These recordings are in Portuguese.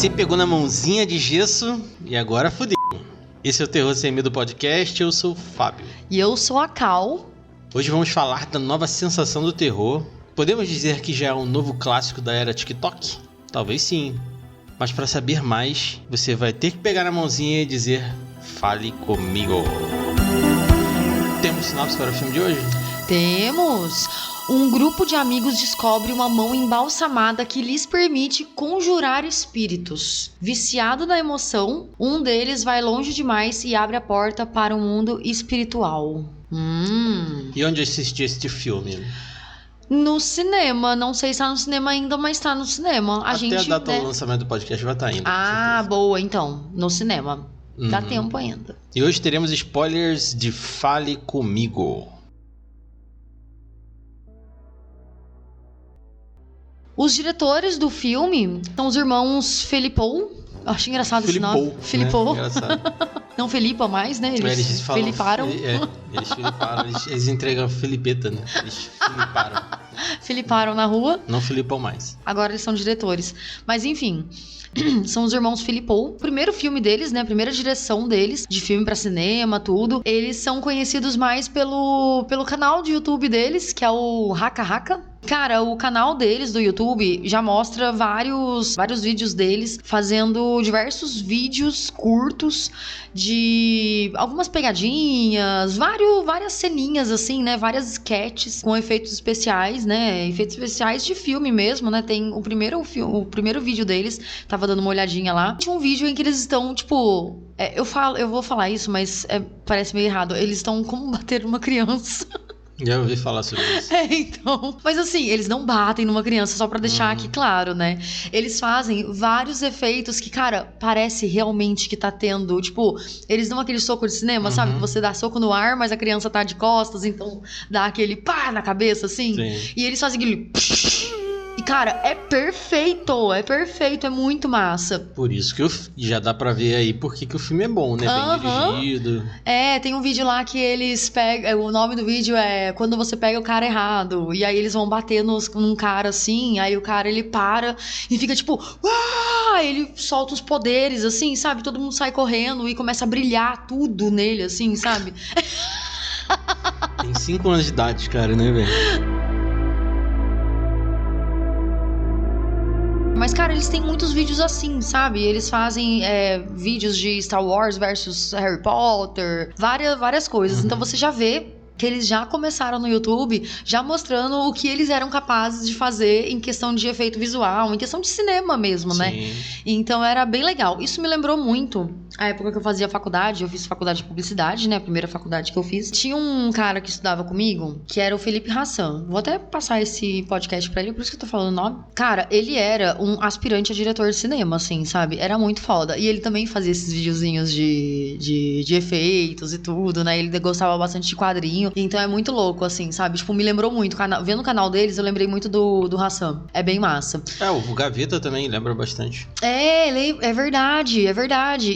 Você pegou na mãozinha de gesso e agora fudeu. Esse é o Terror Sem Medo Podcast, eu sou o Fábio. E eu sou a Cal. Hoje vamos falar da nova sensação do terror. Podemos dizer que já é um novo clássico da era TikTok? Talvez sim. Mas para saber mais, você vai ter que pegar na mãozinha e dizer: fale comigo. Temos sinopse para o filme de hoje? Temos! Um grupo de amigos descobre uma mão embalsamada que lhes permite conjurar espíritos. Viciado na emoção, um deles vai longe demais e abre a porta para o mundo espiritual. E onde assisti este filme? No cinema, não sei se tá no cinema ainda, mas tá no cinema. Até a data do lançamento do podcast vai estar indo. Ah, boa, então, no cinema. Dá tempo ainda. E hoje teremos spoilers de Fale Comigo. Os diretores do filme são os irmãos Philippou. Eu acho engraçado esse nome. Philippou. Né? Engraçado. Não Felipa mais, né? Eles falam, Filiparam. Eles filiparam. Eles entregam Filipeta, né? Eles filiparam. Filiparam na rua. Não filipam mais. Agora eles são diretores. Mas enfim, são os irmãos Philippou. Primeiro filme deles, né? Primeira direção deles, de filme pra cinema, tudo. Eles são conhecidos mais pelo canal de YouTube deles, que é o Haka Haka. Cara, o canal deles do YouTube já mostra vários vídeos deles fazendo diversos vídeos curtos de algumas pegadinhas, várias ceninhas assim, né? Várias sketches com efeitos especiais, né? Efeitos especiais de filme mesmo, né? Tem o primeiro vídeo deles, tava dando uma olhadinha lá. Tinha um vídeo em que eles estão, tipo... eu vou falar isso, mas parece meio errado. Eles estão como bater uma criança. Já ouvi falar sobre isso. Então... Mas assim, eles não batem numa criança, só pra deixar aqui claro, né? Eles fazem vários efeitos que, cara, parece realmente que tá tendo... Tipo, eles dão aquele soco de cinema, sabe? Que você dá soco no ar, mas a criança tá de costas, então dá aquele pá na cabeça, assim. Sim. E eles fazem aquele... E, cara, é perfeito, é muito massa. Por isso que já dá pra ver aí por que o filme é bom, né? Bem dirigido. Tem um vídeo lá que eles pegam... O nome do vídeo é Quando Você Pega o Cara Errado. E aí eles vão bater num cara assim, aí o cara, ele para e fica tipo... Uau! Ele solta os poderes, assim, sabe? Todo mundo sai correndo e começa a brilhar tudo nele, assim, sabe? Tem 5 anos de idade, cara, né, velho? Mas, cara, eles têm muitos vídeos assim, sabe? Eles fazem vídeos de Star Wars versus Harry Potter, várias coisas. Então você já vê que eles já começaram no YouTube, já mostrando o que eles eram capazes de fazer em questão de efeito visual, em questão de cinema mesmo, né? Então era bem legal. Isso me lembrou muito a época que eu fazia faculdade. Eu fiz faculdade de publicidade, né? A primeira faculdade que eu fiz. Tinha um cara que estudava comigo, que era o Felipe Hassan. Vou até passar esse podcast pra ele, por isso que eu tô falando o nome. Cara, ele era um aspirante a diretor de cinema, assim, sabe? Era muito foda. E ele também fazia esses videozinhos de efeitos e tudo, né? Ele gostava bastante de quadrinho. Então é muito louco, assim, sabe? Tipo, me lembrou muito. Vendo o canal deles, eu lembrei muito do Hassan. É bem massa. O Gaveta também lembra bastante. É verdade.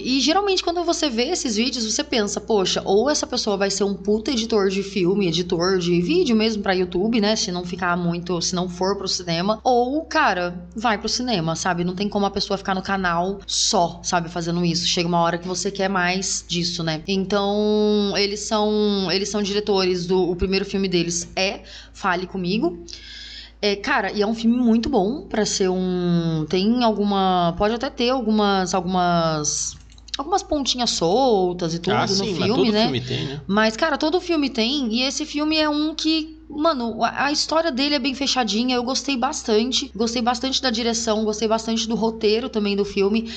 E geralmente quando você vê esses vídeos, você pensa, poxa, ou essa pessoa vai ser um puta editor de filme, editor de vídeo mesmo pra YouTube, né? Se não for pro cinema. Ou, cara, vai pro cinema, sabe? Não tem como a pessoa ficar no canal só, sabe? Fazendo isso. Chega uma hora que você quer mais disso, né? Então, eles são diretores o primeiro filme deles é Fale Comigo. Cara, e é um filme muito bom pra ser pode até ter algumas pontinhas soltas e tudo no filme, mas todo né? Filme tem, né? Mas, cara, todo filme tem. E esse filme é um que... Mano, a história dele é bem fechadinha. Eu gostei bastante. Gostei bastante da direção. Gostei bastante do roteiro também do filme.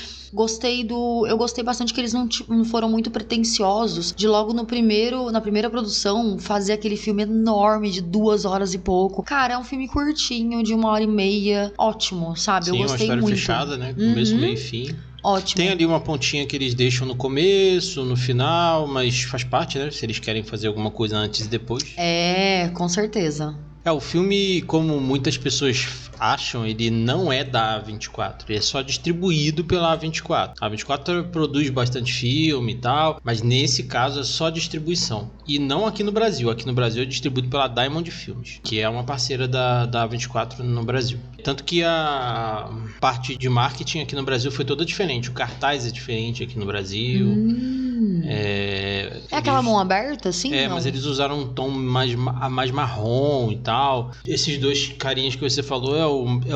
Eu gostei bastante que eles não foram muito pretensiosos de logo na primeira produção fazer aquele filme enorme de 2 horas e pouco. Cara, é um filme curtinho, de 1h30. Ótimo, sabe? Sim, eu gostei uma história muito. Fechada, né? Começo, meio e fim. Ótimo. Tem ali uma pontinha que eles deixam no começo, no final, mas faz parte, né? Se eles querem fazer alguma coisa antes e depois. Com certeza. O filme, como muitas pessoas acham, ele não é da A24, ele é só distribuído pela A24. A A24 produz bastante filme e tal, mas nesse caso é só distribuição. E não aqui no Brasil. Aqui no Brasil é distribuído pela Diamond Filmes, que é uma parceira da A24 no Brasil. Tanto que a parte de marketing aqui no Brasil foi toda diferente. O cartaz é diferente aqui no Brasil. É aquela mão aberta, assim? É, não? mas eles usaram um tom mais marrom e tal. Esses dois carinhas que você falou é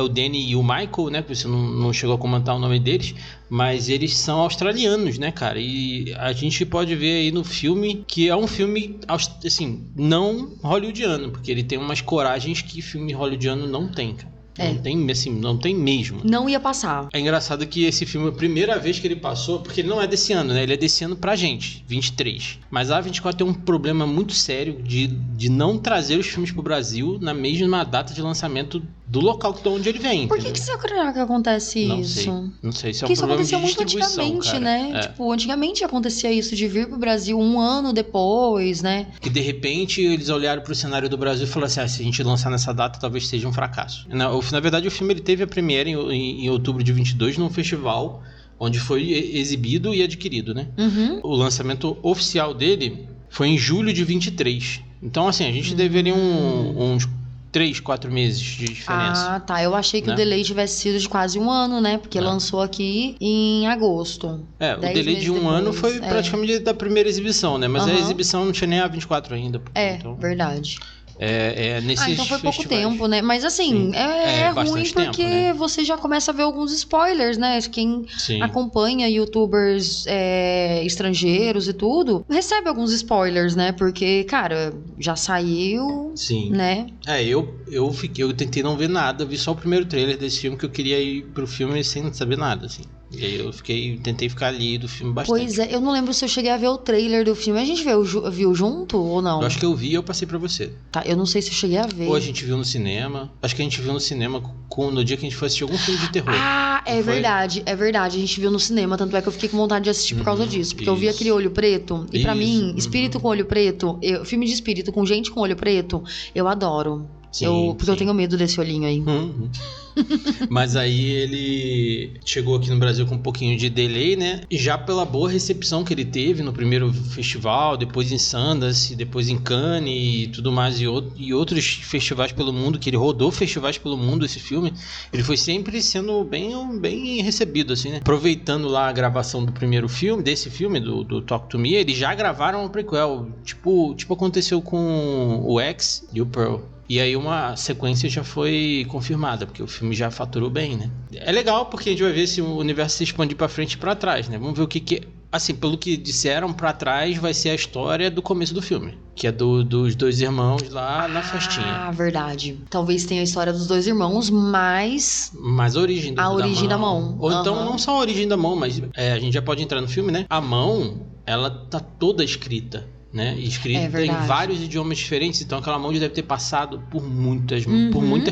o Danny e o Michael, né? Que você não chegou a comentar o nome deles. Mas eles são australianos, né, cara? E a gente pode ver aí no filme que é um filme, assim, não hollywoodiano. Porque ele tem umas coragens que filme hollywoodiano não tem, cara. Não tem, assim, não tem mesmo. Não ia passar. É engraçado que esse filme, a primeira vez que ele passou, porque ele não é desse ano, né? Ele é desse ano pra gente, 23. Mas a A24 tem um problema muito sério de não trazer os filmes pro Brasil na mesma data de lançamento do local de onde ele vem. Por que será que acontece isso? Não sei, isso é porque um problema isso acontecia de muito distribuição, antigamente, cara. né? Tipo, antigamente acontecia isso de vir pro Brasil um ano depois, né? Que de repente eles olharam pro cenário do Brasil e falaram assim, se a gente lançar nessa data, talvez seja um fracasso. Na verdade, o filme ele teve a premiere em outubro de 22 num festival onde foi exibido e adquirido, né? O lançamento oficial dele foi em julho de 23. Então, assim, a gente deveria uns 3, 4 meses de diferença. Ah, tá. Eu achei que o delay tivesse sido de quase um ano, né? Porque lançou aqui em agosto. O delay de um ano foi praticamente da primeira exibição, né? Mas a exibição não tinha nem a 24 ainda. Então, verdade. Nesses então foi pouco festivais. tempo, né? Mas assim, é ruim porque tempo, né? você já começa a ver alguns spoilers, né? Quem acompanha youtubers estrangeiros e tudo, recebe alguns spoilers, né? Porque, cara, já saiu, né? Eu tentei não ver nada, vi só o primeiro trailer desse filme, que eu queria ir pro filme sem saber nada, assim. E aí eu tentei ficar ali do filme bastante. Pois é, eu não lembro se eu cheguei a ver o trailer do filme. A gente viu junto ou não? Eu acho que eu vi e eu passei pra você. Tá, eu não sei se eu cheguei a ver. Ou a gente viu no cinema. Acho que a gente viu no cinema no dia que a gente foi assistir algum filme de terror. Ah, verdade. A gente viu no cinema. Tanto é que eu fiquei com vontade de assistir por causa disso. Porque eu vi aquele olho preto. E pra mim, espírito com olho preto, filme de espírito com gente com olho preto, eu adoro. Porque eu tenho medo desse olhinho aí. Mas aí ele chegou aqui no Brasil com um pouquinho de delay, né? E já pela boa recepção que ele teve no primeiro festival, depois em Sundance, depois em Cannes e tudo mais, e outros festivais pelo mundo, que ele rodou festivais pelo mundo, esse filme, ele foi sempre sendo bem recebido, assim, né? Aproveitando lá a gravação do primeiro filme, desse filme, do Talk to Me, eles já gravaram um prequel, tipo aconteceu com o X e o Pearl. E aí uma sequência já foi confirmada, porque o filme já faturou bem, né? É legal porque a gente vai ver se o universo se expandir pra frente e pra trás, né? Vamos ver o que... Assim, pelo que disseram, pra trás vai ser a história do começo do filme. Que é dos dois irmãos lá na festinha. Ah, verdade. Talvez tenha a história dos dois irmãos, mas a origem da mão. Ou então não só a origem da mão, mas a gente já pode entrar no filme, né? A mão, ela tá toda escrita. Né? Escrita em vários idiomas diferentes, então aquela mão já deve ter passado por muitas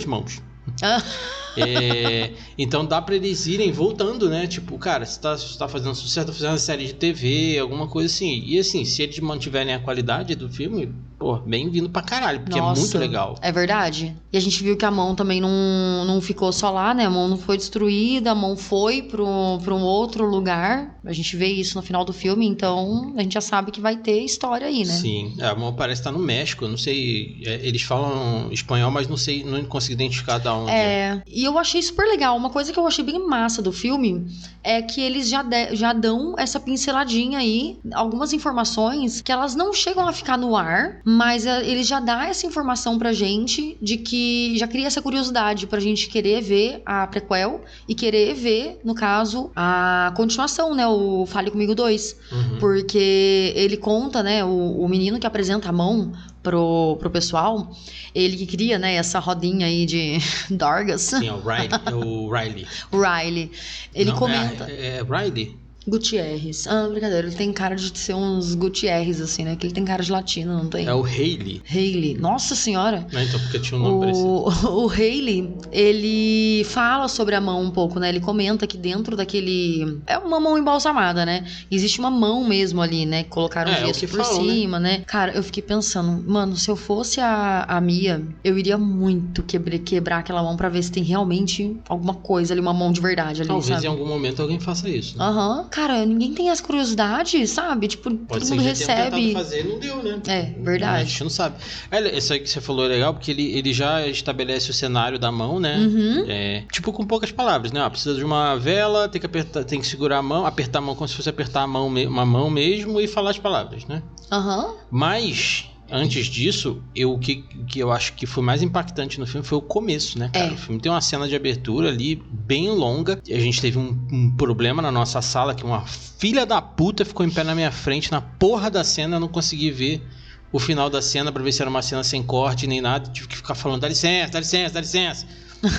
mãos. Então dá pra eles irem voltando, né? Tipo, cara, se tá fazendo sucesso, tá fazendo uma série de TV, alguma coisa assim. E assim, se eles mantiverem a qualidade do filme, pô, bem-vindo pra caralho, porque é muito legal. É verdade. E a gente viu que a mão também não ficou só lá, né? A mão não foi destruída, a mão foi pra um outro lugar. A gente vê isso no final do filme, então a gente já sabe que vai ter história aí, né? Sim, a mão parece estar no México, eu não sei, eles falam espanhol, mas não consigo identificar da onde. E eu achei super legal. Uma coisa que eu achei bem massa do filme é que eles já dão essa pinceladinha aí, algumas informações que elas não chegam a ficar no ar, mas eles já dão essa informação pra gente de que já cria essa curiosidade pra gente querer ver a prequel e querer ver, no caso, a continuação, né? O Fale Comigo 2. Porque ele conta, né? O menino que apresenta a mão pro pessoal, ele que cria, né, essa rodinha aí de Dorgas. Sim, o Riley. O Riley. Ele comenta... É Riley? Gutierrez. Ah, brincadeira. Ele tem cara de ser uns Gutierrez, assim, né? Que ele tem cara de latino, não tem? É o Hayley. Hayley. Nossa senhora. Não, então, porque tinha um nome parecido. O Hayley, ele fala sobre a mão um pouco, né? Ele comenta que dentro daquele... É uma mão embalsamada, né? Existe uma mão mesmo ali, né? Colocaram gesso por cima, né? Cara, eu fiquei pensando, mano, se eu fosse a Mia, eu iria muito quebrar aquela mão pra ver se tem realmente alguma coisa ali, uma mão de verdade ali, Talvez sabe? em algum momento alguém faça isso, né? Aham. Cara, ninguém tem essa curiosidade, sabe? Tipo, Pode todo ser mundo que já tenha recebe. tentado fazer e não deu, né? É, verdade. A gente não sabe. Isso aí que você falou é legal, porque ele já estabelece o cenário da mão, né? Uhum. Tipo, com poucas palavras, né? Precisa de uma vela, tem que apertar, tem que segurar a mão, apertar a mão como se fosse apertar uma mão mesmo e falar as palavras, né? Aham. Mas... Antes disso, o que eu acho que foi mais impactante no filme foi o começo, né, cara? O filme tem uma cena de abertura ali bem longa. E a gente teve um problema na nossa sala, que uma filha da puta ficou em pé na minha frente, na porra da cena, eu não consegui ver o final da cena pra ver se era uma cena sem corte nem nada. Tive que ficar falando, dá licença, dá licença, dá licença.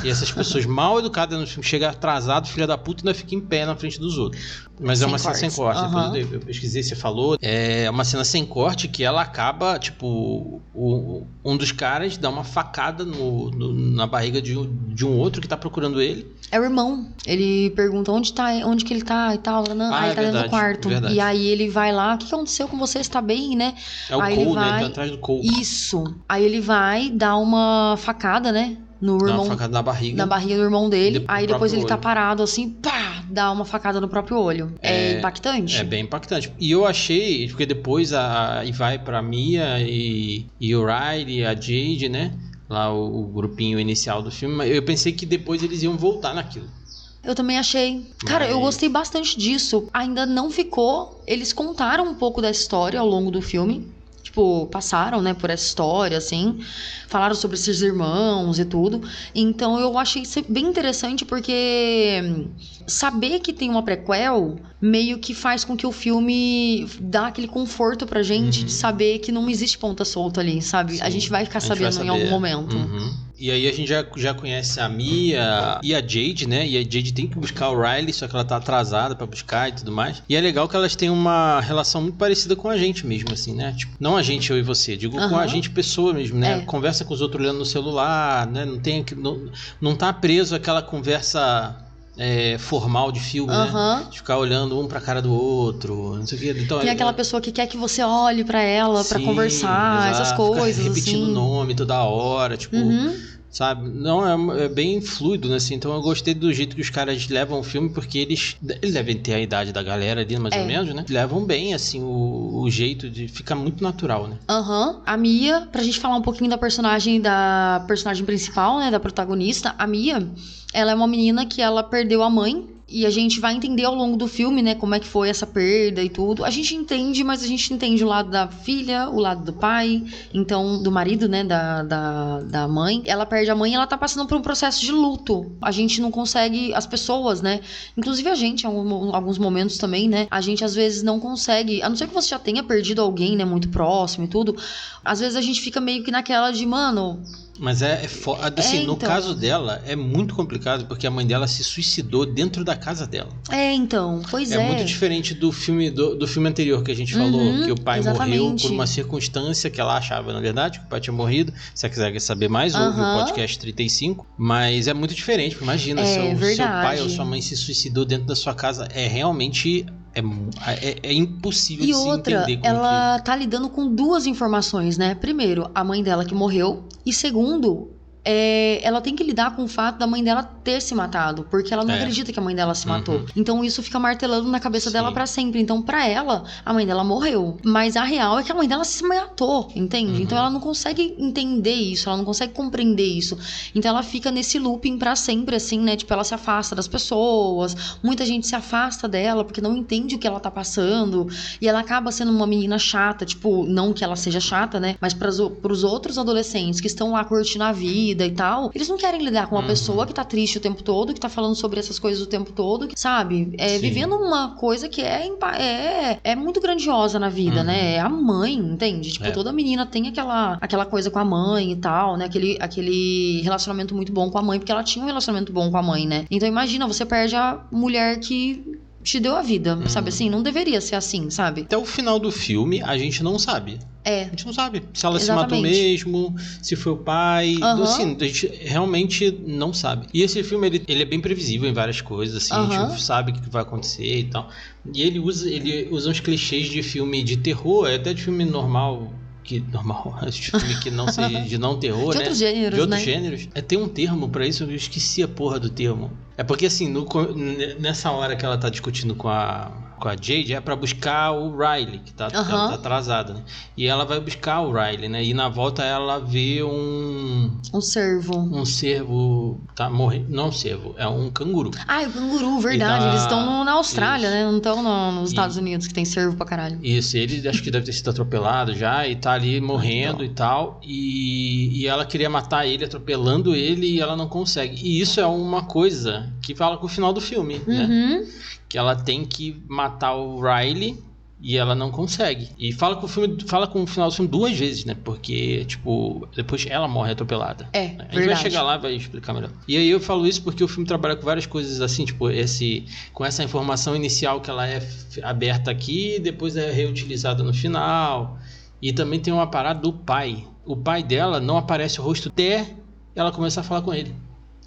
E essas pessoas mal educadas no filme, chega atrasado, filha da puta, ainda fica em pé na frente dos outros. Mas sem é uma cena sem corte. Uhum. Depois eu pesquisei, você falou. É uma cena sem corte que ela acaba, tipo, um dos caras dá uma facada na barriga de um outro que tá procurando ele. É o irmão. Ele pergunta onde que ele tá e tal. Não, aí tá dentro do quarto. Verdade. E aí ele vai lá, o que aconteceu com você? Você tá bem, né? É o aí Cole, ele vai... né? Ele tá atrás do Cole. Isso. Aí ele vai dar uma facada, né? No irmão, dá uma facada na barriga. Na barriga do irmão dele. Aí depois ele olho. tá parado assim, pá! Dá uma facada no próprio olho. É impactante. É bem impactante. E eu achei, porque depois e vai pra Mia e o Riley, a Jade, né? Lá o grupinho inicial do filme. Eu pensei que depois eles iam voltar naquilo. Eu também achei. Cara, eu gostei bastante disso. Ainda não ficou. Eles contaram um pouco da história ao longo do filme. Tipo, passaram, né, por essa história, assim. Falaram sobre esses irmãos e tudo. Então, eu achei isso bem interessante, porque saber que tem uma prequel meio que faz com que o filme dá aquele conforto pra gente de saber que não existe ponta solta ali, sabe? Sim, a gente vai ficar sabendo em algum momento. E aí a gente já conhece a Mia e a Jade, né? E a Jade tem que buscar o Riley, só que ela tá atrasada pra buscar e tudo mais. E é legal que elas têm uma relação muito parecida com a gente mesmo, assim, né? Tipo, não a gente, eu e você, digo com a gente pessoa mesmo, né? Conversa com os outros olhando no celular, né? Não tá preso àquela conversa formal de filme, né? De ficar olhando um pra cara do outro, não sei o que. Então, tem aquela pessoa que quer que você olhe pra ela, pra conversar, essas coisas, ficar repetindo o nome toda hora, tipo... Sabe? Não, é bem fluido, né? Assim, então eu gostei do jeito que os caras levam o filme, porque eles devem ter a idade da galera ali, mais ou menos, né? Levam bem, assim, o jeito de... Fica muito natural, né? A Mia, pra gente falar um pouquinho da personagem principal, né? Da protagonista, a Mia, ela é uma menina que ela perdeu a mãe. E a gente vai entender ao longo do filme, né, como é que foi essa perda e tudo. A gente entende, mas a gente entende o lado da filha, o lado do pai, então, do marido, né, da mãe. Ela perde a mãe e ela tá passando por um processo de luto. A gente não consegue, as pessoas, né, inclusive a gente, em alguns momentos também, né, a gente às vezes não consegue, a não ser que você já tenha perdido alguém, né, muito próximo e tudo, às vezes a gente fica meio que naquela de, mano... Mas assim, no caso dela, é muito complicado, porque a mãe dela se suicidou dentro da casa dela. Pois é. É muito diferente do filme anterior que a gente falou, que o pai morreu por uma circunstância que ela achava, na verdade, que o pai tinha morrido. Se você quiser saber mais, ouve o podcast 35. Mas é muito diferente, imagina, seu pai ou sua mãe se suicidou dentro da sua casa. É realmente... É impossível de se entender. E outra, ela tá lidando com duas informações, né? Primeiro, a mãe dela que morreu. E segundo, ela tem que lidar com o fato da mãe dela ter se matado, porque ela não acredita que a mãe dela se matou. Então isso fica martelando na cabeça dela pra sempre. Então pra ela, a mãe dela morreu, mas a real é que a mãe dela se matou, entende? Então ela não consegue entender isso, ela não consegue compreender isso. Então ela fica nesse looping pra sempre, assim, né? Tipo, ela se afasta das pessoas, muita gente se afasta dela porque não entende o que ela tá passando, e ela acaba sendo uma menina chata, tipo, não que ela seja chata, né? Mas pros outros adolescentes que estão lá curtindo a vida e tal, eles não querem lidar com uma pessoa que tá triste o tempo todo, que tá falando sobre essas coisas o tempo todo, sabe? Vivendo uma coisa que é muito grandiosa na vida, né? É a mãe, entende? Tipo, toda menina tem aquela coisa com a mãe e tal, né? Aquele relacionamento muito bom com a mãe, porque ela tinha um relacionamento bom com a mãe, né? Então imagina, você perde a mulher que te deu a vida, sabe assim? Não deveria ser assim, sabe? Até o final do filme, a gente não sabe. É. A gente não sabe se ela Exatamente. se matou mesmo, se foi o pai. Assim, a gente realmente não sabe. E esse filme, ele é bem previsível em várias coisas, assim. A gente sabe o que vai acontecer e tal. E ele usa uns clichês de filme de terror, até de filme normal... de filme que não seja de não terror, de né? Outros gêneros, de outros né? gêneros. Tem um termo pra isso, eu esqueci a porra do termo. É porque assim, nessa hora que ela tá discutindo com a Jade, é pra buscar o Riley, que tá atrasada, né? E ela vai buscar o Riley, né? E na volta ela vê um cervo. Um cervo tá morrendo. Não um cervo, é um canguru. Ah, o canguru, verdade. Eles estão na Austrália, né? Não estão nos Estados Unidos, que tem cervo pra caralho. Isso, ele acho que deve ter sido atropelado já e tá ali morrendo e tal. E ela queria matar ele, atropelando ele, e ela não consegue. E isso é uma coisa que fala com o final do filme, né? Que ela tem que matar o Riley e ela não consegue. E fala com o final do filme 2 vezes, né? Porque, tipo, depois ela morre atropelada. A gente vai chegar lá e vai explicar melhor. E aí eu falo isso porque o filme trabalha com várias coisas assim, tipo, com essa informação inicial que ela é aberta aqui, depois é reutilizada no final. E também tem uma parada do pai. O pai dela não aparece o rosto até ela começar a falar com ele.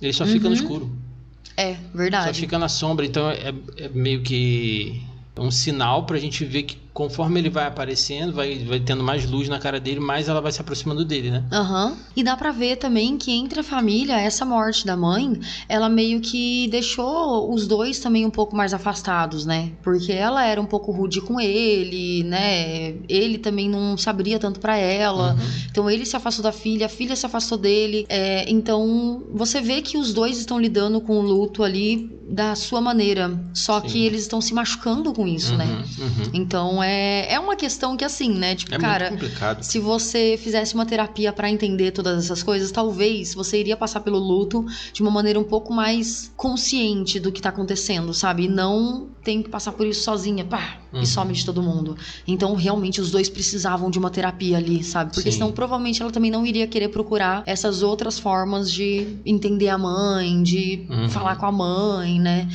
Ele só fica no escuro. É, verdade. Só fica na sombra, então é meio que um sinal pra gente ver que conforme ele vai aparecendo, vai tendo mais luz na cara dele, mais ela vai se aproximando dele, né? E dá pra ver também que entre a família, essa morte da mãe, ela meio que deixou os dois também um pouco mais afastados, né? Porque ela era um pouco rude com ele, né? Ele também não se abria tanto pra ela. Então ele se afastou da filha, a filha se afastou dele. Então você vê que os dois estão lidando com o luto ali da sua maneira. Só que eles estão se machucando com isso, né? Então é uma questão que assim, né? Tipo, cara, muito complicado. Se você fizesse uma terapia pra entender todas essas coisas, talvez você iria passar pelo luto de uma maneira um pouco mais consciente do que tá acontecendo, sabe? E não tem que passar por isso sozinha, e some de todo mundo. Então, realmente, os dois precisavam de uma terapia ali, sabe? Porque senão, provavelmente, ela também não iria querer procurar essas outras formas de entender a mãe, de falar com a mãe, né?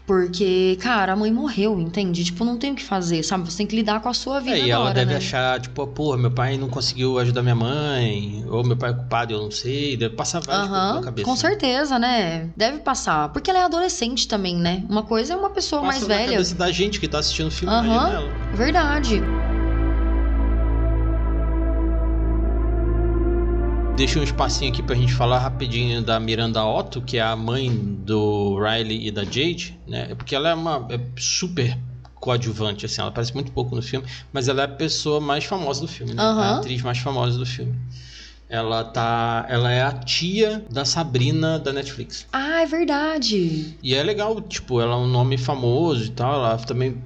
Porque, cara, a mãe morreu, entende? Tipo, não tem o que fazer, sabe? Você tem que lidar com a sua vida agora, e ela deve né? achar, tipo, porra, meu pai não conseguiu ajudar minha mãe, ou meu pai é culpado, eu não sei. Deve passar várias coisas na cabeça. Com certeza, né? Deve passar. Porque ela é adolescente também, né? Uma coisa é uma pessoa mais velha. Passa na cabeça da gente que tá assistindo o filme, imagina ela. Verdade. Deixa um espacinho aqui pra gente falar rapidinho da Miranda Otto, que é a mãe do Riley e da Jade, né? Porque ela é super coadjuvante, assim, ela aparece muito pouco no filme, mas ela é a pessoa mais famosa do filme, né? A atriz mais famosa do filme. Ela é a tia da Sabrina da Netflix. Ah, é verdade. E é legal, tipo, ela é um nome famoso e tal, ela também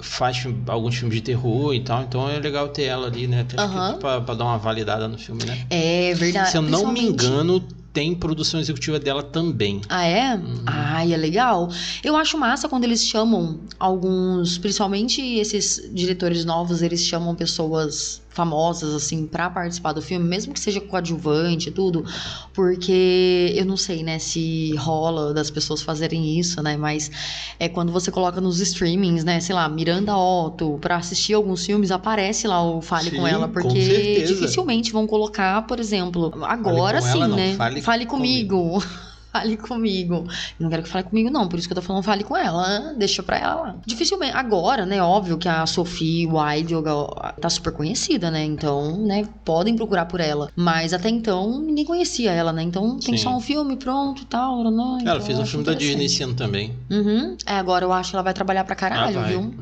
faz alguns filmes de terror e tal, então é legal ter ela ali, né? Acho que pra dar uma validada no filme, né? É verdade. Se eu não me engano, tem produção executiva dela também. Ah, é? Ai, é legal. Eu acho massa quando eles chamam alguns, principalmente esses diretores novos, eles chamam pessoas famosas, assim, pra participar do filme, mesmo que seja coadjuvante e tudo, porque eu não sei, né, se rola das pessoas fazerem isso, né, mas é quando você coloca nos streamings, né, sei lá, Miranda Otto, pra assistir alguns filmes, aparece lá o Fale com ela, porque dificilmente vão colocar, por exemplo, agora sim, ela, né, Fale comigo. Fale comigo. Não quero que fale comigo, não. Por isso que eu tô falando fale com ela. Deixa pra ela lá. Dificilmente. Agora, né? Óbvio que a Sophie Wilde tá super conhecida, né? Então, né? Podem procurar por ela. Mas até então, ninguém conhecia ela, né? Então, tem só um filme pronto e tal. Não, ela fez um filme da Disney esse ano também. Agora eu acho que ela vai trabalhar pra caralho, viu?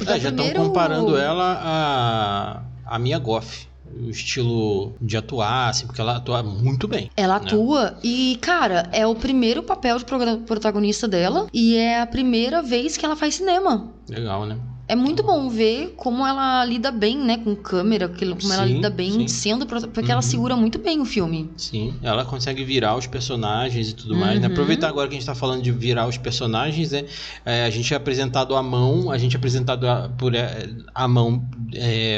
Já estão comparando ela a Mia Goth. O estilo de atuar, assim, porque ela atua muito bem. Ela atua e, cara, é o primeiro papel de protagonista dela e é a primeira vez que ela faz cinema. Legal, né? É muito bom ver como ela lida bem, né, com câmera, como ela lida bem sendo... Porque ela segura muito bem o filme. Sim, ela consegue virar os personagens e tudo mais, né? Aproveitar agora que a gente tá falando de virar os personagens, né? A gente é apresentado à mão,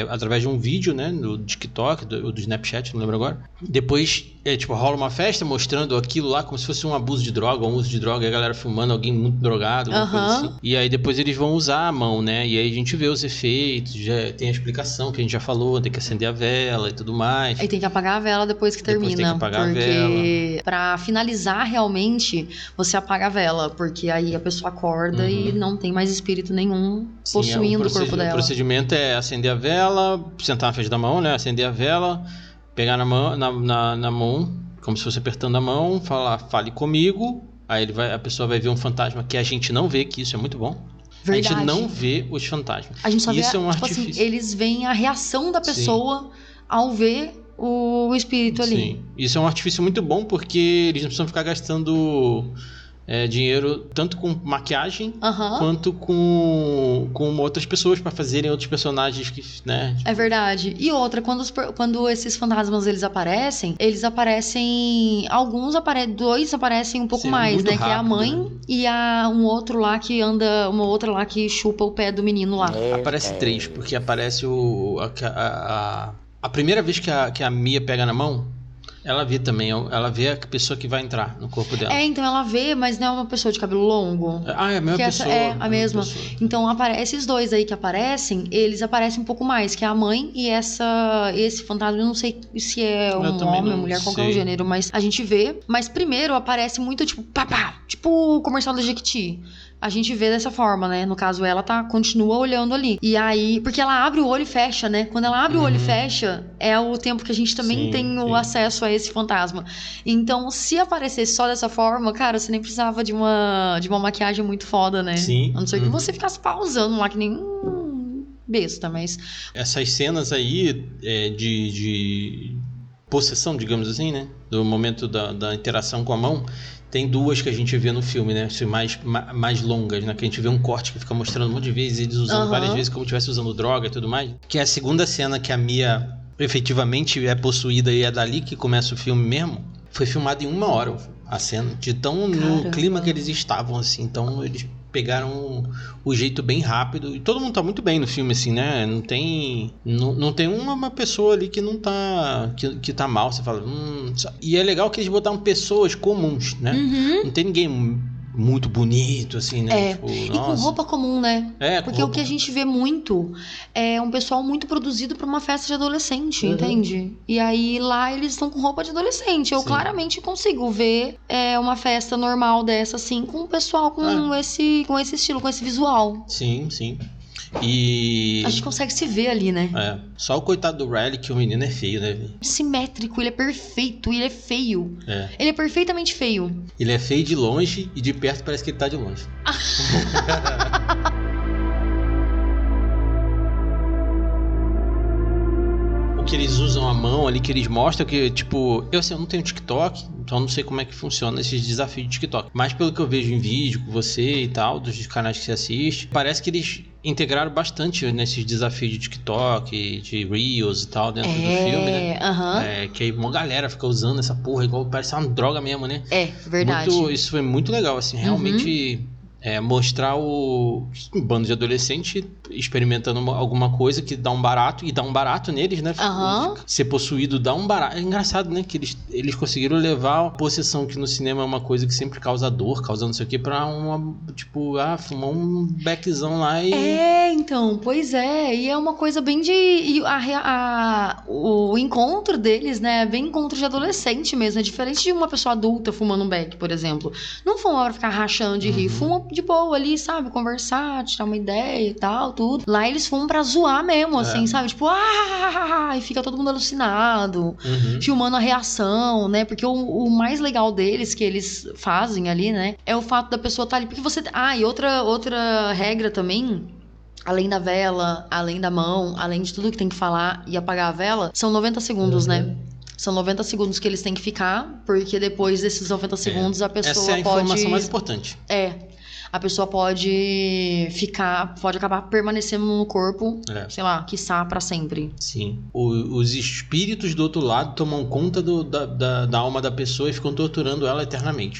através de um vídeo, né? No TikTok, do Snapchat, não lembro agora. Depois, rola uma festa mostrando aquilo lá como se fosse um abuso de droga, um uso de droga, e a galera filmando alguém muito drogado, alguma coisa assim. E aí depois eles vão usar a mão, né? E aí a gente vê os efeitos, já tem a explicação que a gente já falou, tem que acender a vela e tudo mais. Aí tem que apagar a vela depois que termina. Tem que apagar a vela. Pra finalizar realmente, você apaga a vela, porque aí a pessoa acorda e não tem mais espírito nenhum possuindo o corpo dela. O procedimento é acender a vela, sentar na frente da mão, né? Acender a vela, pegar na mão, como se fosse apertando a mão, fale comigo. Aí a pessoa vai ver um fantasma que a gente não vê, que isso é muito bom. Verdade. A gente não vê os fantasmas. A gente só isso vê, é um artifício. Assim, eles veem a reação da pessoa ao ver o espírito ali. Sim, isso é um artifício muito bom, porque eles não precisam ficar gastando dinheiro tanto com maquiagem quanto com outras pessoas para fazerem outros personagens que, né? É verdade. E outra, quando esses fantasmas eles aparecem, dois aparecem um pouco mais, né? Rápido, que é a mãe e uma outra lá que chupa o pé do menino lá. Aparece 3, porque aparece a primeira vez que a Mia pega na mão, ela vê também, ela vê a pessoa que vai entrar no corpo dela. Então ela vê, mas não é uma pessoa de cabelo longo. É a mesma pessoa. É a mesma. Então esses dois aí que aparecem, eles aparecem um pouco mais, que é a mãe e esse fantasma, eu não sei se é um homem, uma mulher, qual que é o gênero, mas a gente vê. Mas primeiro aparece muito tipo, tipo o comercial da Jequiti. A gente vê dessa forma, né? No caso, ela continua olhando ali. E aí, porque ela abre o olho e fecha, né? Quando ela abre o olho e fecha, é o tempo que a gente também tem o acesso a esse fantasma. Então, se aparecesse só dessa forma, cara, você nem precisava de uma maquiagem muito foda, né? Sim. A não ser que você ficasse pausando lá, que nem besta, mas... Essas cenas aí de possessão, digamos assim, né? Do momento da interação com a mão... Tem 2 que a gente vê no filme, né? Mais longas, né? Que a gente vê um corte que fica mostrando um monte de vezes, eles usando várias vezes, como se estivesse usando droga e tudo mais. Que é a segunda cena que a Mia efetivamente é possuída e é dali que começa o filme mesmo. Foi filmado em 1 hora a cena, de tão no clima que eles estavam, assim. Então eles pegaram o jeito bem rápido. E todo mundo tá muito bem no filme, assim, né? Não tem uma pessoa ali que não tá... Que tá mal. Você fala... E é legal que eles botaram pessoas comuns, né? Não tem ninguém muito bonito, assim, né? E com roupa comum, né? Porque o que a gente vê muito é um pessoal muito produzido pra uma festa de adolescente, entende? E aí lá eles estão com roupa de adolescente. Eu claramente consigo ver uma festa normal dessa, assim, com o pessoal com esse estilo, com esse visual. Sim, sim. E... a gente consegue se ver ali, né? Só o coitado do Riley, que o menino é feio, né? Simétrico, ele é perfeito, ele é feio. Ele é perfeitamente feio. Ele é feio de longe e de perto parece que ele tá de longe. O que eles usam a mão ali, que eles mostram que, tipo... Eu não tenho TikTok, então não sei como é que funciona esses desafios de TikTok. Mas pelo que eu vejo em vídeo com você e tal, dos canais que você assiste, parece que eles integraram bastante nesses desafios de TikTok, de Reels e tal, dentro do filme, né? Que aí uma galera fica usando essa porra, igual parece uma droga mesmo, né? Verdade. Isso foi muito legal, assim, realmente... mostrar um bando de adolescente experimentando alguma coisa que dá um barato, e dá um barato neles, né? Ser possuído dá um barato. É engraçado, né? Que eles conseguiram levar a possessão, que no cinema é uma coisa que sempre causa dor, causa não sei o que, pra fumar um beckzão lá e... Então, pois é. E é uma coisa bem de... o encontro deles, né? É bem encontro de adolescente mesmo. É diferente de uma pessoa adulta fumando um beck, por exemplo. Não fuma pra ficar rachando de rir, fuma de boa ali, sabe? Conversar, tirar uma ideia e tal, tudo. Lá eles fumam pra zoar mesmo, assim, sabe? Tipo, e fica todo mundo alucinado, filmando a reação, né? Porque o mais legal deles, que eles fazem ali, né? É o fato da pessoa estar ali. Porque você... e outra regra também... Além da vela, além da mão, além de tudo que tem que falar e apagar a vela, são 90 segundos, né? São 90 segundos que eles têm que ficar, porque depois desses 90 segundos a pessoa pode... Essa é a informação mais importante. a pessoa pode acabar permanecendo no corpo, sei lá, quiçá pra sempre. Sim. Os espíritos do outro lado tomam conta da alma da pessoa e ficam torturando ela eternamente.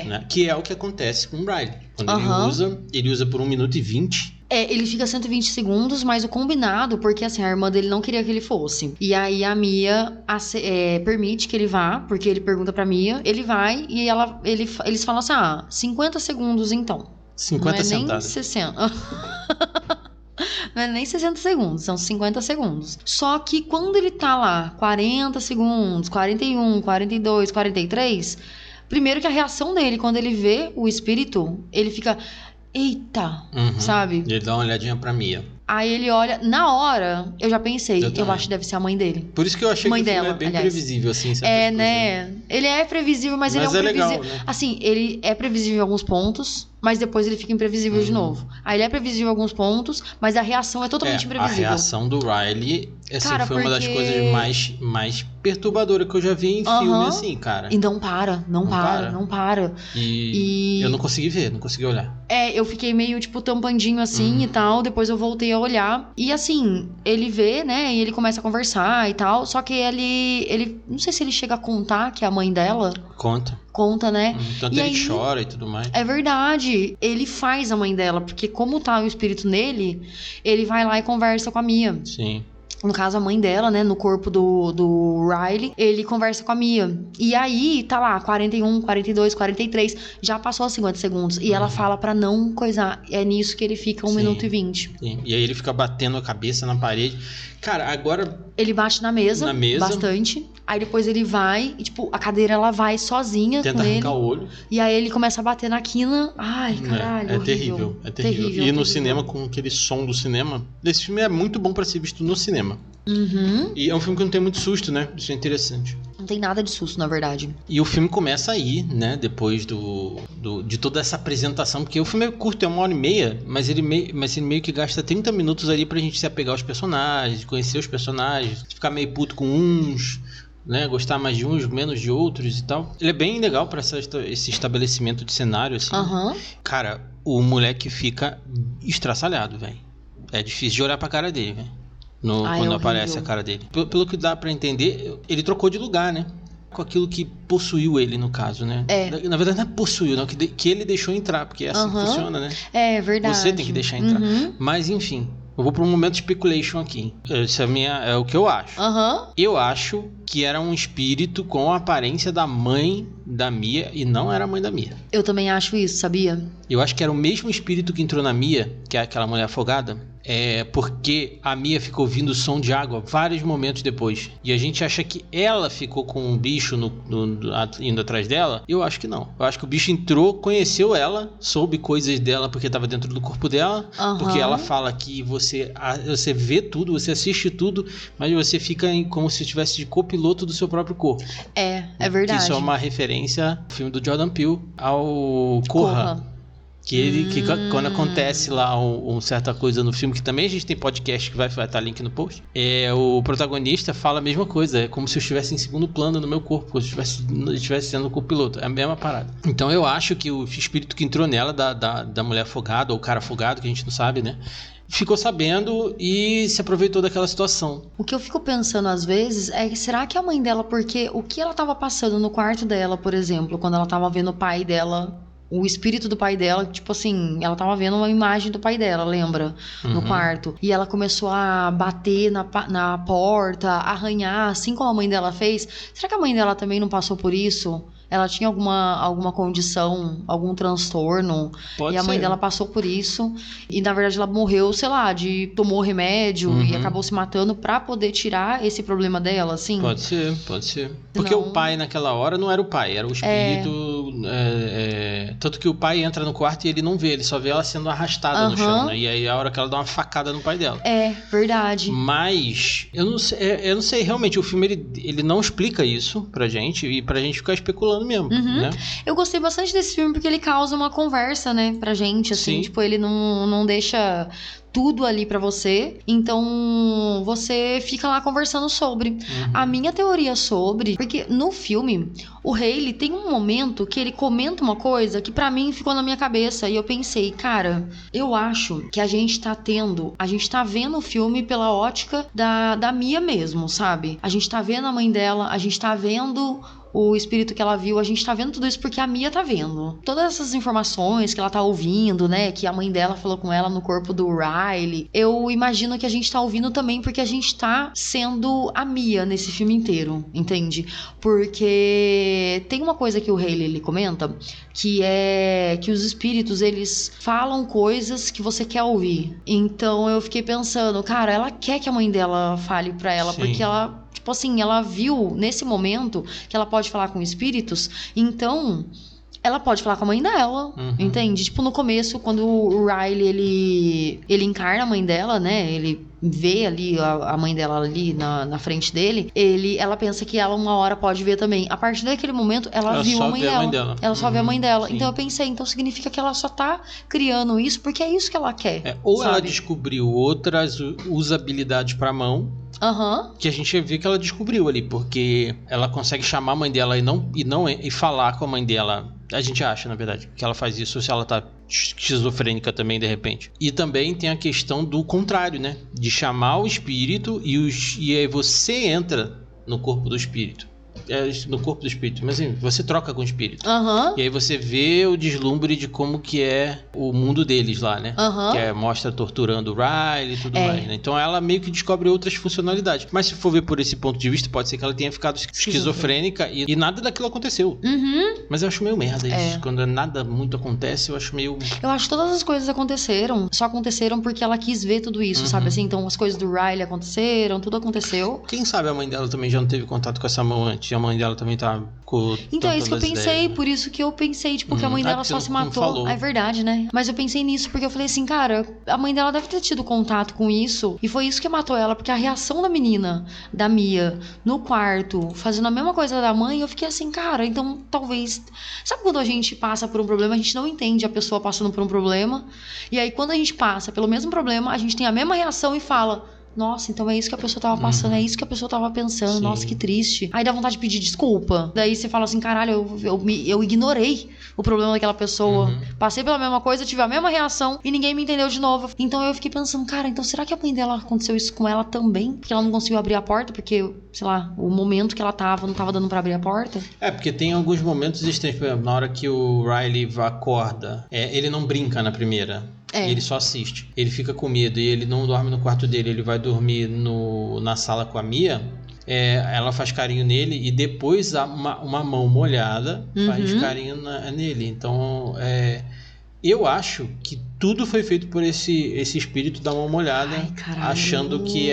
Né? Que é o que acontece com o Riley. Quando ele usa por 1 minuto e 20. Ele fica 120 segundos, mas o combinado, porque assim, a irmã dele não queria que ele fosse. E aí a Mia permite que ele vá, porque ele pergunta pra Mia, ele vai e eles falam assim, 50 segundos então. 50 centavos. Nem 60. Não é nem 60 segundos, são 50 segundos. Só que quando ele tá lá, 40 segundos, 41, 42, 43, primeiro que a reação dele, quando ele vê o espírito, ele fica... Eita, sabe? Ele dá uma olhadinha pra Mia. Aí ele olha, na hora, eu já pensei, eu acho que deve ser a mãe dele. Por isso que eu achei que o filme é bem previsível, assim. Né? Ele é previsível, mas ele é um previsível. Legal, né? Assim, ele é previsível em alguns pontos, mas depois ele fica imprevisível de novo. Aí ele é previsível em alguns pontos, mas a reação é totalmente imprevisível. A reação do Riley, foi uma das coisas mais perturbadoras que eu já vi em filme, assim, cara. E não para. E eu não consegui ver, não consegui olhar. Eu fiquei meio, tipo, tampandinho assim e tal, depois eu voltei a olhar. E assim, ele vê, né, e ele começa a conversar e tal, só que ele não sei se ele chega a contar que é a mãe dela. Conta, né? Tanto ele chora e tudo mais. É verdade. Ele faz a mãe dela, porque como tá o espírito nele, ele vai lá e conversa com a Mia. Sim. No caso, a mãe dela, né, no corpo do Riley, ele conversa com a Mia. E aí, tá lá, 41, 42, 43, já passou 50 segundos. E ela fala pra não coisar. É nisso que ele fica 1 minuto e 20. Sim. E aí ele fica batendo a cabeça na parede. Cara, agora... Ele bate na mesa. Bastante. Aí depois ele vai e, tipo, a cadeira, ela vai sozinha com ele. Tenta arrancar o olho. E aí ele começa a bater na quina. Ai, caralho, É terrível. E no cinema, com aquele som do cinema... Esse filme é muito bom pra ser visto no cinema. E é um filme que não tem muito susto, né? Isso é interessante. Não tem nada de susto, na verdade. E o filme começa aí, né? Depois de toda essa apresentação. Porque o filme é curto, é 1h30. Mas ele meio que gasta 30 minutos ali pra gente se apegar aos personagens, conhecer os personagens, ficar meio puto com uns... né, gostar mais de uns, menos de outros e tal. Ele é bem legal pra esse estabelecimento de cenário, assim. Cara, o moleque fica estraçalhado, velho. É difícil de olhar pra cara dele, velho. Quando aparece a cara dele. Pelo que dá pra entender, ele trocou de lugar, né? Com aquilo que possuiu ele, no caso, né? Na verdade, não é possuiu, não. Que ele deixou entrar, porque é assim que funciona, né? É verdade. Você tem que deixar entrar. Mas, enfim... Eu vou para um momento de speculation aqui. Isso é o que eu acho. Eu acho que era um espírito com a aparência da mãe da Mia e não era a mãe da Mia. Eu também acho isso, sabia? Eu acho que era o mesmo espírito que entrou na Mia, que é aquela mulher afogada. Porque a Mia ficou ouvindo o som de água vários momentos depois. E a gente acha que ela ficou com um bicho indo atrás dela. Eu acho que não. Eu acho que o bicho entrou, conheceu ela, soube coisas dela porque estava dentro do corpo dela. Porque ela fala que você vê tudo, você assiste tudo, mas você fica como se estivesse de copiloto do seu próprio corpo. É verdade. Isso é uma referência ao filme do Jordan Peele, ao Corra. Que quando acontece lá certa coisa no filme, que também a gente tem podcast que vai estar link no post, o protagonista fala a mesma coisa, é como se eu estivesse em segundo plano no meu corpo, como se eu estivesse sendo o copiloto, é a mesma parada. Então eu acho que o espírito que entrou nela, da mulher afogada, ou o cara afogado, que a gente não sabe, né, ficou sabendo e se aproveitou daquela situação. O que eu fico pensando às vezes é, será que a mãe dela, porque o que ela tava passando no quarto dela, por exemplo, quando ela tava vendo o pai dela, o espírito do pai dela, tipo assim, ela tava vendo uma imagem do pai dela, lembra? No quarto. E ela começou a bater na porta, arranhar, assim como a mãe dela fez. Será que a mãe dela também não passou por isso? Ela tinha alguma condição, algum transtorno. Pode e a mãe dela passou por isso. E na verdade ela morreu, sei lá, tomou remédio e acabou se matando pra poder tirar esse problema dela, assim. Pode ser. Porque o pai naquela hora não era o pai, era o espírito. Tanto que o pai entra no quarto e ele não vê, ele só vê ela sendo arrastada no chão, né? E aí a hora que ela dá uma facada no pai dela. É, verdade. Mas eu não sei, realmente, o filme ele não explica isso pra gente e pra gente ficar especulando mesmo, né? Eu gostei bastante desse filme porque ele causa uma conversa, né, pra gente, assim. Sim. Tipo, ele não deixa tudo ali pra você. Então, você fica lá conversando sobre. A minha teoria sobre... Porque no filme, o Haley tem um momento que ele comenta uma coisa que pra mim ficou na minha cabeça. E eu pensei, cara, eu acho que a gente tá vendo o filme pela ótica da Mia mesmo, sabe? A gente tá vendo a mãe dela, a gente tá vendo o espírito que ela viu, a gente tá vendo tudo isso porque a Mia tá vendo. Todas essas informações que ela tá ouvindo, né, que a mãe dela falou com ela no corpo do Riley, eu imagino que a gente tá ouvindo também porque a gente tá sendo a Mia nesse filme inteiro, entende? Porque tem uma coisa que o Haley, ele comenta, que é que os espíritos, eles falam coisas que você quer ouvir. Então eu fiquei pensando, cara, ela quer que a mãe dela fale pra ela, porque ela... Tipo assim, ela viu nesse momento que ela pode falar com espíritos, então ela pode falar com a mãe dela, entende? Tipo, no começo, quando o Riley, ele encarna a mãe dela, né? Ele vê ali a mãe dela ali na frente dele, ela pensa que ela uma hora pode ver também. A partir daquele momento, ela viu a mãe dela. Ela só vê a mãe dela. Sim. Então eu pensei, então significa que ela só tá criando isso porque é isso que ela quer. Ou sabe? Ela descobriu outras usabilidades pra mão, que a gente vê que ela descobriu ali, porque ela consegue chamar a mãe dela e falar com a mãe dela. A gente acha, na verdade, que ela faz isso se ela tá esquizofrênica também, de repente. E também tem a questão do contrário, né? De chamar o espírito e aí você entra no corpo do espírito. No corpo do espírito, mas assim, você troca com o espírito. E aí você vê o deslumbre de como que é o mundo deles lá, né? Que mostra torturando o Riley e tudo mais, né? Então ela meio que descobre outras funcionalidades. Mas se for ver por esse ponto de vista, pode ser que ela tenha ficado esquizofrênica e nada daquilo aconteceu. Mas eu acho meio merda isso. Quando nada muito acontece, eu acho meio... Eu acho que todas as coisas só aconteceram porque ela quis ver tudo isso, sabe? Assim, então as coisas do Riley aconteceram, tudo aconteceu. Quem sabe a mãe dela também já não teve contato com essa mão antes. A mãe dela também tá com... Então é isso que eu pensei, ideias, né? Por isso que eu pensei, tipo, que a mãe dela só se matou. É verdade, né? Mas eu pensei nisso porque eu falei assim, cara, a mãe dela deve ter tido contato com isso e foi isso que matou ela, porque a reação da menina, da Mia, no quarto, fazendo a mesma coisa da mãe, eu fiquei assim, cara, então talvez... Sabe quando a gente passa por um problema, a gente não entende a pessoa passando por um problema, e aí quando a gente passa pelo mesmo problema, a gente tem a mesma reação e fala... Nossa, então é isso que a pessoa tava passando, é isso que a pessoa tava pensando. Sim. Nossa, que triste. Aí dá vontade de pedir desculpa. Daí você fala assim, caralho, eu ignorei o problema daquela pessoa. Passei pela mesma coisa, tive a mesma reação e ninguém me entendeu de novo. Então eu fiquei pensando, cara, então será que a mãe dela aconteceu isso com ela também? Porque ela não conseguiu abrir a porta, porque, sei lá, o momento que ela tava não tava dando pra abrir a porta? É, porque tem alguns momentos estranhos. Por exemplo, na hora que o Riley acorda, ele não brinca na primeira. Ele só assiste. Ele fica com medo e ele não dorme no quarto dele. Ele vai dormir na sala com a Mia. Ela faz carinho nele e depois uma mão molhada faz carinho nele. Então, eu acho que tudo foi feito por esse espírito da mão molhada. Ai, achando que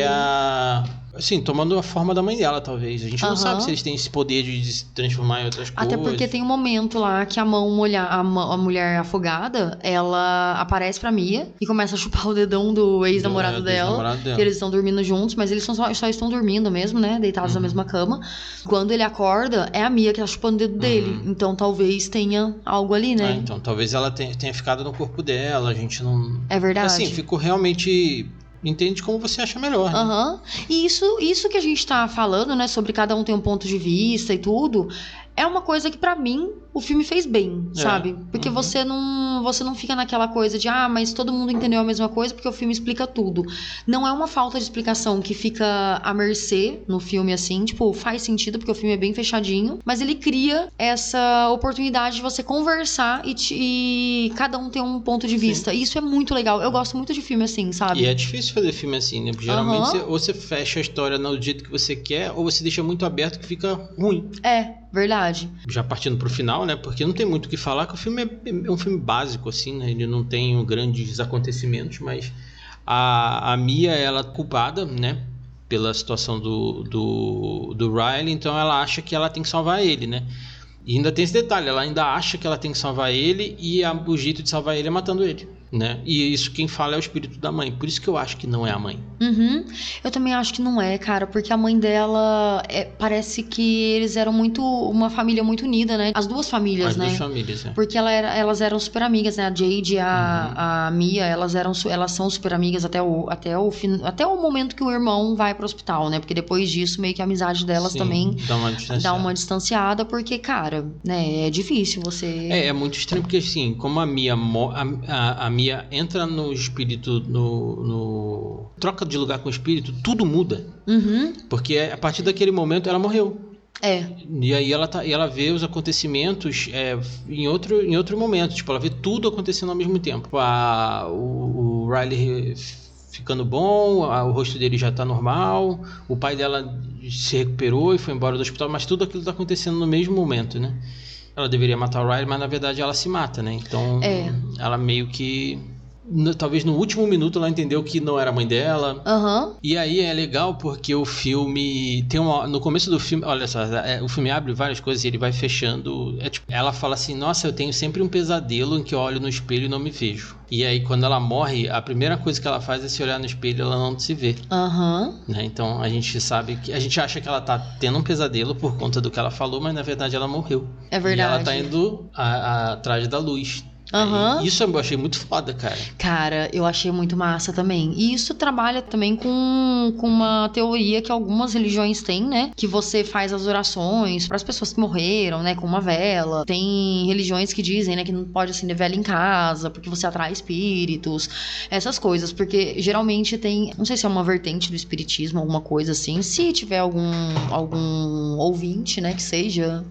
assim, tomando a forma da mãe dela, talvez. A gente não sabe se eles têm esse poder de se transformar em outras coisas. Até porque tem um momento lá que a mulher afogada, ela aparece pra Mia e começa a chupar o dedão do ex-namorado dela. Que eles estão dormindo juntos, mas eles só estão dormindo mesmo, né? Deitados na mesma cama. Quando ele acorda, é a Mia que tá chupando o dedo dele. Então talvez tenha algo ali, né? Então talvez ela tenha ficado no corpo dela. A gente não... É verdade. Assim, ficou realmente... Entende como você acha melhor, né? E isso que a gente tá falando, né? Sobre cada um ter um ponto de vista e tudo... É uma coisa que pra mim o filme fez bem, sabe? Porque você não fica naquela coisa de mas todo mundo entendeu a mesma coisa porque o filme explica tudo. Não é uma falta de explicação que fica à mercê no filme, assim, tipo, faz sentido porque o filme é bem fechadinho, mas ele cria essa oportunidade de você conversar e cada um ter um ponto de vista. E isso é muito legal. Eu gosto muito de filme assim, sabe? E é difícil fazer filme assim, né? Porque geralmente ou você fecha a história no jeito que você quer, ou você deixa muito aberto que fica ruim. Verdade. Já partindo pro final, né? Porque não tem muito o que falar, que o filme é um filme básico, assim, né? Ele não tem grandes acontecimentos, mas a Mia, ela é culpada, né? Pela situação do Riley, então ela acha que ela tem que salvar ele, né? E ainda tem esse detalhe, ela ainda acha que ela tem que salvar ele e o jeito de salvar ele é matando ele. né? E isso quem fala é o espírito da mãe. Por isso que eu acho que não é a mãe. Uhum. Eu também acho que não é, cara, porque a mãe dela parece que eles eram uma família muito unida, né? As duas famílias, né? As duas famílias, Porque elas eram super amigas, né? A Jade e a Mia, elas são super amigas até o momento que o irmão vai pro hospital, né? Porque depois disso, meio que a amizade delas também dá uma distanciada, porque, cara, né? É difícil você... É muito estranho, porque assim, como a Mia entra no espírito, troca de lugar com o espírito, tudo muda. Uhum. Porque a partir daquele momento ela morreu. E aí ela vê os acontecimentos em outro momento. Tipo, ela vê tudo acontecendo ao mesmo tempo. O Riley ficando bom, o rosto dele já tá normal, o pai dela se recuperou e foi embora do hospital, mas tudo aquilo tá acontecendo no mesmo momento, né? Ela deveria matar o Riley, mas na verdade ela se mata, né? Então ela meio que... Talvez no último minuto ela entendeu que não era a mãe dela. Uhum. E aí é legal porque o filme tem no começo do filme, olha só, o filme abre várias coisas e ele vai fechando. Ela fala assim: nossa, eu tenho sempre um pesadelo em que eu olho no espelho e não me vejo. E aí quando ela morre, a primeira coisa que ela faz é se olhar no espelho e ela não se vê. Né? Então a gente sabe que a gente acha que ela tá tendo um pesadelo por conta do que ela falou, mas na verdade ela morreu. É verdade. E ela tá indo atrás da luz. Isso eu achei muito foda, cara. Cara, eu achei muito massa também. E isso trabalha também com uma teoria que algumas religiões têm, né? Que você faz as orações para as pessoas que morreram, né? Com uma vela. Tem religiões que dizem, né? Que não pode acender vela em casa, porque você atrai espíritos. Essas coisas. Porque geralmente tem... Não sei se é uma vertente do espiritismo, alguma coisa assim. Se tiver algum ouvinte, né?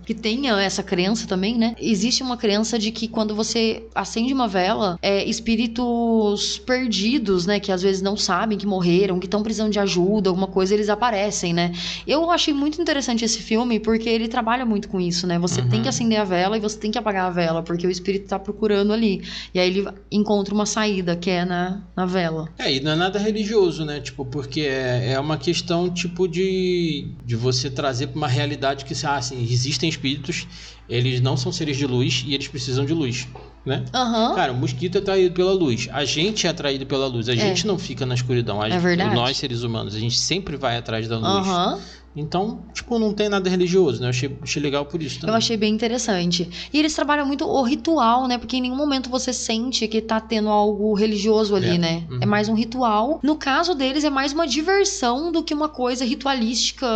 Que tenha essa crença também, né? Existe uma crença de que quando você acende uma vela, espíritos perdidos, né, que às vezes não sabem que morreram, que estão precisando de ajuda, alguma coisa, eles aparecem, né? Eu achei muito interessante esse filme porque ele trabalha muito com isso, né? Você tem que acender a vela e você tem que apagar a vela, porque o espírito tá procurando ali. E aí ele encontra uma saída, que é na vela. E não é nada religioso, né? Tipo, porque é uma questão, tipo, de você trazer pra uma realidade que, assim, existem espíritos, eles não são seres de luz e eles precisam de luz, né? Cara, o mosquito é atraído pela luz. A gente é atraído pela luz. A gente não fica na escuridão. Verdade. Nós, seres humanos, a gente sempre vai atrás da luz. Então, tipo, não tem nada religioso, né? Eu achei legal por isso também. Eu achei bem interessante. E eles trabalham muito o ritual, né? Porque em nenhum momento você sente que tá tendo algo religioso ali, né? É mais um ritual. No caso deles, é mais uma diversão do que uma coisa ritualística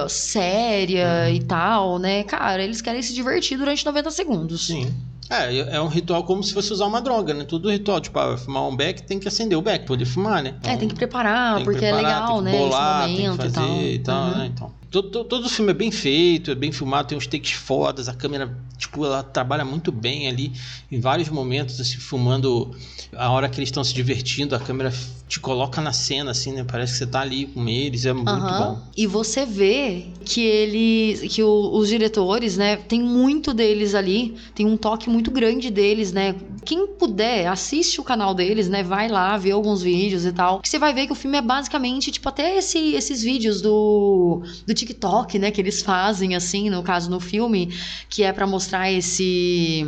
séria e tal, né? Cara, eles querem se divertir durante 90 segundos. Sim. É um ritual como se fosse usar uma droga, né? Tudo ritual, tipo, fumar um beck, tem que acender o beck pra poder fumar, né? Então, tem que preparar, porque é legal, né? Bolar, esse momento tem que fazer e tal, né? Então, todo o filme é bem feito, é bem filmado, tem uns takes fodas, a câmera, tipo, ela trabalha muito bem ali, em vários momentos, assim, filmando a hora que eles estão se divertindo, a câmera te coloca na cena, assim, né? Parece que você tá ali com eles, é muito bom. E você vê que os diretores, né, tem muito deles ali, tem um toque muito grande deles, né? Quem puder, assiste o canal deles, né? Vai lá, vê alguns vídeos e tal. Que você vai ver que o filme é basicamente, tipo, até esses vídeos do TikTok, né? Que eles fazem, assim, no caso, no filme, que é pra mostrar esses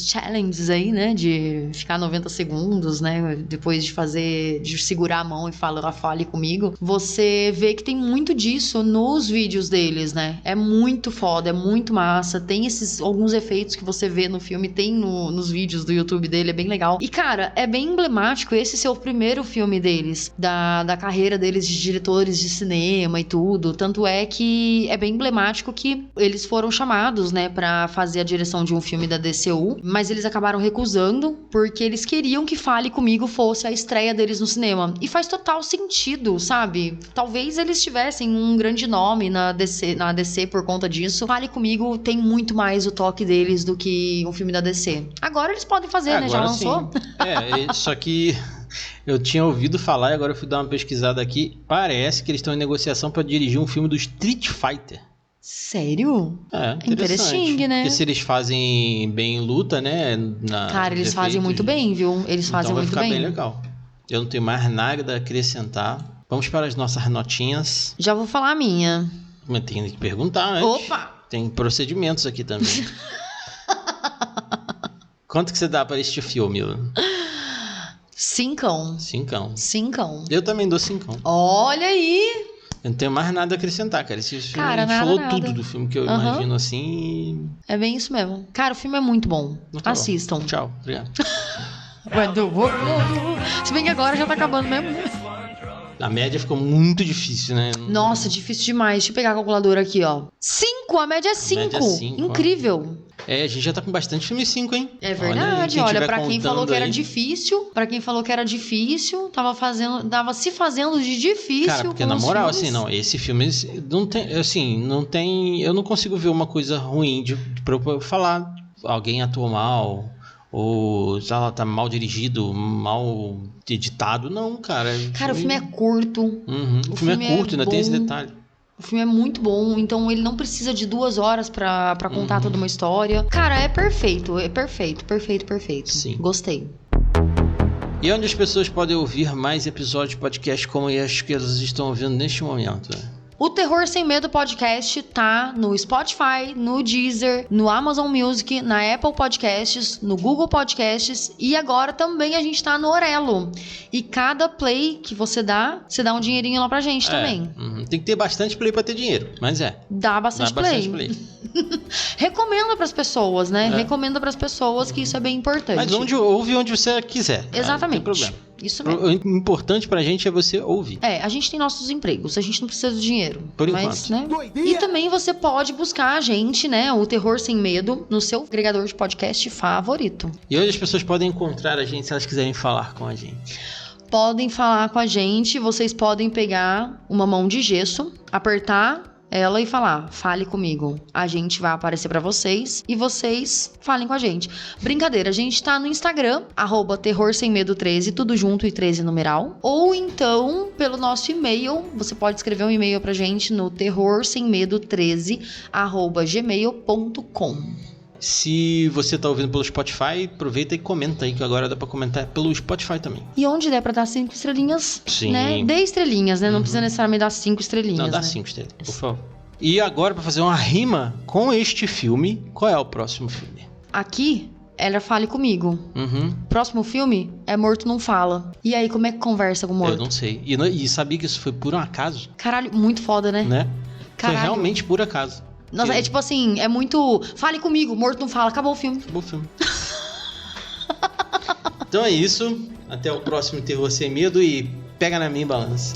challenges aí, né? De ficar 90 segundos, né? Depois de segurar a mão e fale comigo. Você vê que tem muito disso nos vídeos deles, né? É muito foda, é muito massa. Tem alguns efeitos que você vê no filme, tem nos vídeos do YouTube dele, é bem legal. E, cara, é bem emblemático esse ser o primeiro filme deles, da carreira deles de diretores de cinema e tudo. Tanto é que é bem emblemático que eles foram chamados, né, pra fazer a direção de um filme da DCU, mas eles acabaram recusando, porque eles queriam que Fale Comigo fosse a estreia deles no cinema. E faz total sentido, sabe? Talvez eles tivessem um grande nome na DC por conta disso. Fale Comigo tem muito mais o toque deles do que um filme da DC. Agora eles podem fazer, né? Já lançou? Só que eu tinha ouvido falar e agora eu fui dar uma pesquisada aqui. Parece que eles estão em negociação para dirigir um filme do Street Fighter. Sério? Interessante, né? Porque se eles fazem bem luta, né? Cara, eles fazem muito bem, viu? Eles fazem muito bem. Vai ficar bem legal. Eu não tenho mais nada a acrescentar. Vamos para as nossas notinhas. Já vou falar a minha. Mas tem que perguntar antes. Opa! Tem procedimentos aqui também. Quanto que você dá para este filme? Cincão. Eu também dou 5. Olha aí! Eu não tenho mais nada a acrescentar, cara. Esse filme Cara, falou nada. tudo do filme que eu imagino assim. É bem isso mesmo. Cara, o filme é muito bom. Tá Assistam. bom. Tchau, obrigado. Se bem que agora já tá acabando mesmo. A média ficou muito difícil, né? Nossa, difícil demais. Deixa eu pegar a calculadora aqui, ó. 5! A média é 5. média é 5, Incrível. A gente já tá com bastante filme 5, hein? É verdade. Olha, pra quem falou que era aí. difícil, tava se fazendo de difícil. Cara, porque com na os moral, filmes. assim, não, esse filme não tem, eu não consigo ver uma coisa ruim pra eu falar. Alguém atuou mal, ou sei lá, tá mal dirigido, mal editado. Não, cara. Cara, o filme é curto. Uhum. O filme é curto, ainda tem esse detalhe. O filme é muito bom, então ele não precisa de 2 horas pra contar toda uma história. Cara, é perfeito. Perfeito. Sim. Gostei. E onde as pessoas podem ouvir mais episódios de podcast como as que elas estão ouvindo neste momento? O Terror Sem Medo Podcast tá no Spotify, no Deezer, no Amazon Music, na Apple Podcasts, no Google Podcasts e agora também a gente tá no Orelo. E cada play que você dá um dinheirinho lá pra gente também. Tem que ter bastante play pra ter dinheiro, mas Dá bastante play. Recomenda pras pessoas, né? Recomenda pras pessoas que isso é bem importante. Mas ouve onde você quiser. Exatamente. Não tem problema. Isso mesmo. O importante pra gente é você ouvir. A gente tem nossos empregos, a gente não precisa do dinheiro. Por enquanto. Né? E também você pode buscar a gente, né? O Terror Sem Medo, no seu agregador de podcast favorito. E onde as pessoas podem encontrar a gente se elas quiserem falar com a gente? Podem falar com a gente, vocês podem pegar uma mão de gesso, apertar ela e falar, fale comigo. A gente vai aparecer pra vocês e vocês falem com a gente. Brincadeira, a gente tá no Instagram, @terrorsemmedo13, tudo junto e 13 numeral. Ou então, pelo nosso e-mail, você pode escrever um e-mail pra gente no terrorsemmedo13@gmail.com. Se você tá ouvindo pelo Spotify, aproveita e comenta aí, que agora dá pra comentar pelo Spotify também. E onde der pra dar 5 estrelinhas, Sim. né? Dê estrelinhas, né? Não precisa necessariamente dar 5 estrelinhas, Não, dá né? 5 estrelas, por favor. E agora, pra fazer uma rima com este filme, qual é o próximo filme? Aqui, ela fale comigo. Uhum. Próximo filme é Morto Não Fala. E aí, como é que conversa com o morto? Eu não sei. E sabia que isso foi por um acaso? Caralho, muito foda, né? Né? Caralho. Foi realmente por acaso. Nossa, é tipo assim, é muito... Fale comigo, morto não fala, acabou o filme. Acabou o filme. Então é isso. Até o próximo Terror Sem Medo e pega na minha balança.